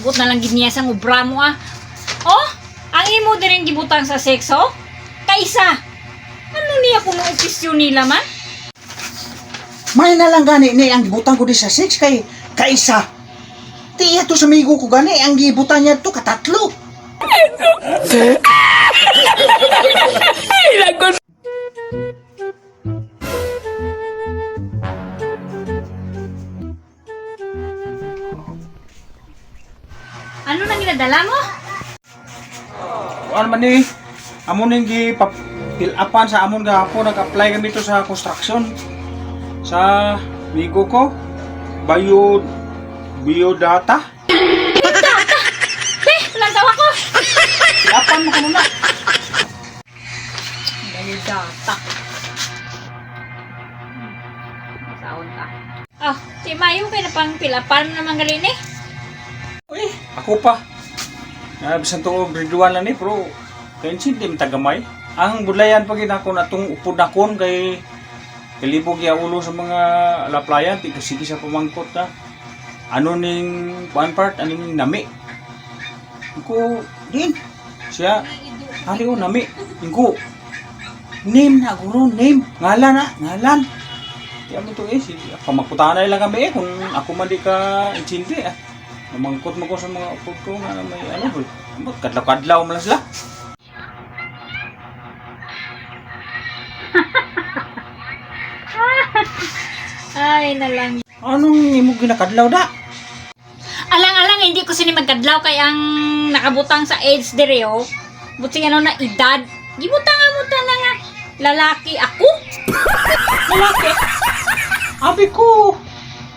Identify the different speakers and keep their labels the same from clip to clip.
Speaker 1: Ambot na lang giniya sang ubra mo ah. Oh, ang imo din gibutang sa sekso? Kaisa. Ano niya kung opisyon nila man?
Speaker 2: May na lang gani ni ang gibutang ko di sa 6 kay kaisa. Tiya to sa migo ko gani ang gibutan niya to katatlo.
Speaker 1: Ano nang ginadala mo?
Speaker 2: Ano man ni? Amon ning gipapilapan sa amon gahapon nag-apply kami to sa construction sa migo ko. Biodata.
Speaker 1: Lantaw ako!
Speaker 2: Pilapan mo kuno na.
Speaker 1: Data. Saon ka. Oh, si Mayo kay na pang pilapan naman galin eh.
Speaker 2: Uy, ako pa. Bisan to grade 1 lang ni pero kay hindi tagamay. Ang budlayan pag ako natong upod nakon kay kalibog ya ulo sa mga laplayan ti sige sa pamangkot na. Ano ning one part ano ning nami. Ko din siya hari o nami. Ko name na guro name ngalan. Kaya mo to si pamangkutan lang kami kung ako man di ka intindi Namangkot mo ko sa mga upod ko nga may ano bro. Kadlaw-kadlaw man sila.
Speaker 1: Ay, nalang.
Speaker 2: Anong imo ginakadlaw da?
Speaker 1: Alang-alang, hindi ko sini magkadlaw kay ang nakabutang sa age dire oh. Buti ano na edad. Gibutang mo ta na nga lalaki ako.
Speaker 2: Lalaki. Abi ko.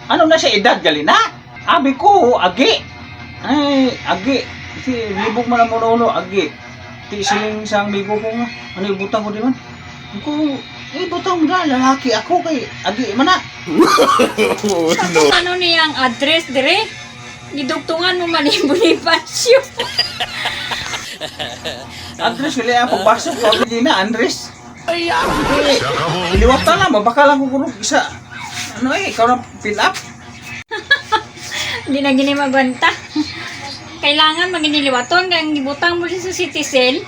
Speaker 2: Ano na siya edad gali na? Abi ko agi. Ay, agi. Si libog man ang ulo agi. Ti siling sang migo ko nga. Ano ibutang ko di man? Ko ibutang mo na lalaki ako kay agi man na.
Speaker 1: Sa ano niyang address dire? Gidugtungan mo man yung Bonifacio.
Speaker 2: Andres gali ang pagpasok ko di na Andres. Ay, iliwat na lang mabaka lang ko kuno isa. Ano ikaw na fill up?
Speaker 1: Hindi na gini magwanta. Kailangan maginiliwaton kang gibutang mo siya sa citizen.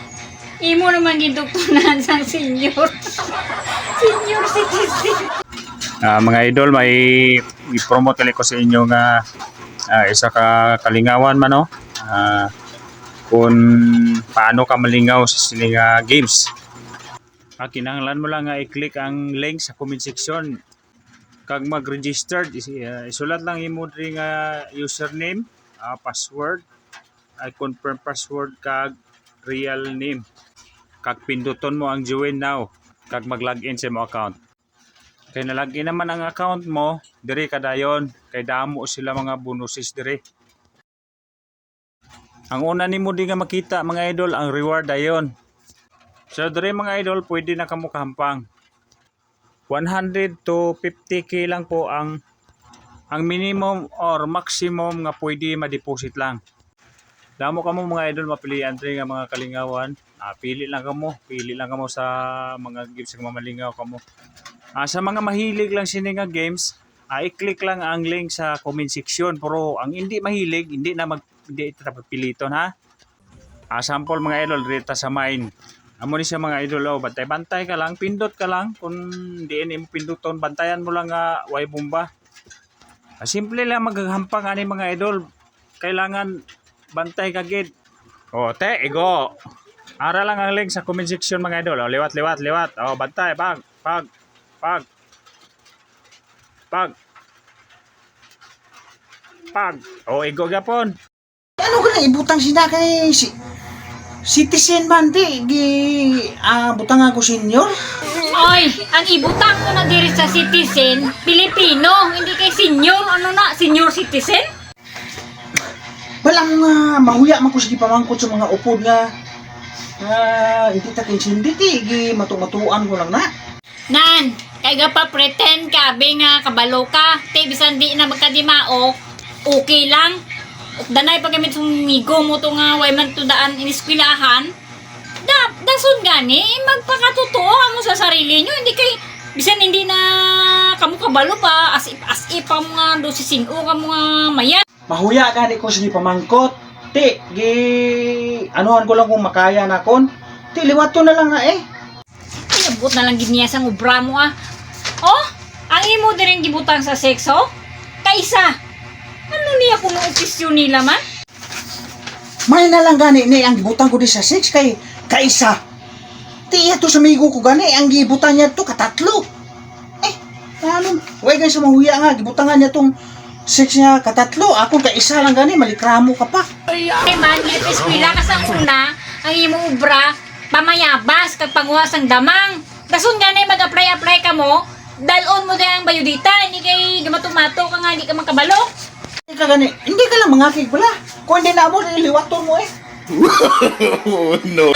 Speaker 1: Imo naman gidugtunan sa senior. Senior citizen.
Speaker 3: Mga idol, may i-promote ko sa inyo nga isa ka kalingawan man no. Kung paano ka malingaw sa siling games. Kinahanglan mo lang nga i-click ang link sa comment section. Kag mag-register, isulat lang imo diri nga username, password, confirm password kag real name. Kag pinduton mo ang join now kag mag-login sa mo account. Kay na-login naman ang account mo, diri kadayon kay damo sila mga bonuses diri. Ang una nimo di nga makita mga idol ang reward dayon. So diri mga idol pwede na kamo kahampang. 100 to 50k lang po ang minimum or maximum nga pwede ma-deposit lang. Damo kamo mga idol mapilian diri nga mga kalingawan. Pili lang kamo sa mga games nga mamalingaw kamo. Sa mga mahilig lang sini nga games, i-click lang ang link sa comment section. Pero ang hindi mahilig, hindi ito piliton ha. Sample mga idol dito sa mine. Amo ni siya mga idol, bantay-bantay ka lang, pindot ka lang. Kung diin mo pinduton, bantayan mo lang nga way bomba. Simple lang maghahampang ani mga idol. Kailangan bantay ka gid. Ego. Ara lang ang link sa comment section mga idol. Liwat. Bantay, pag. Ego gapon.
Speaker 2: Ano ka na ibutang sila kay citizen man di butang ako senior.
Speaker 1: Oy, ang ibutang mo na diri sa citizen, Pilipino, hindi kay senior. Ano na, senior citizen?
Speaker 2: Balang mahuya man ko sige pamangkot sa mga upod nga hindi ta kinsindi ti matuan ko lang na.
Speaker 1: Nan, kay ga pa pretend ka, nga kabalo ka. Te, bisan di na magkadimao, okay lang. Danay paggamit sa migo mo to nga way man to daan iniskwilahan. Dason gani, magpakatotoo mo sa sarili nyo. Hindi kay, bisan hindi na kamu kabalo pa, as if pa mga dosisin o ka mga mayan.
Speaker 2: Mahuya gani ko sige pamangkot. Ti, anuhan ko lang kung makaya na kon. Ti, liwato na lang na eh.
Speaker 1: Pinabot na lang gid niya sa ubra mo ah. Oh, ang imo din gibutang sa sekso? Kaisa. Ano niya kung opisyon nila man?
Speaker 2: May na lang gani ni ang gibutan ko di sa 6 kay kaisa. Ti, to sa migo ko gani ang gibutan niya to katatlo. Eh, ano? Way guys sa mahuya nga gibutangan niya tong 6 niya katatlo. Ako kaisa lang gani malikramo ka pa.
Speaker 1: Ay man, gid eskwela ka sa una, ang imo ubra pamayabas kag panguha sang damang. Dason gani mag-apply ka mo, dalon mo din ang bayudita, hindi kay gamato-mato ka nga, hindi ka makabalo.
Speaker 2: Hindi ka gani, hindi ka lang mangakig pala. Kung hindi na mo, liwaton mo eh.
Speaker 4: Oh, no.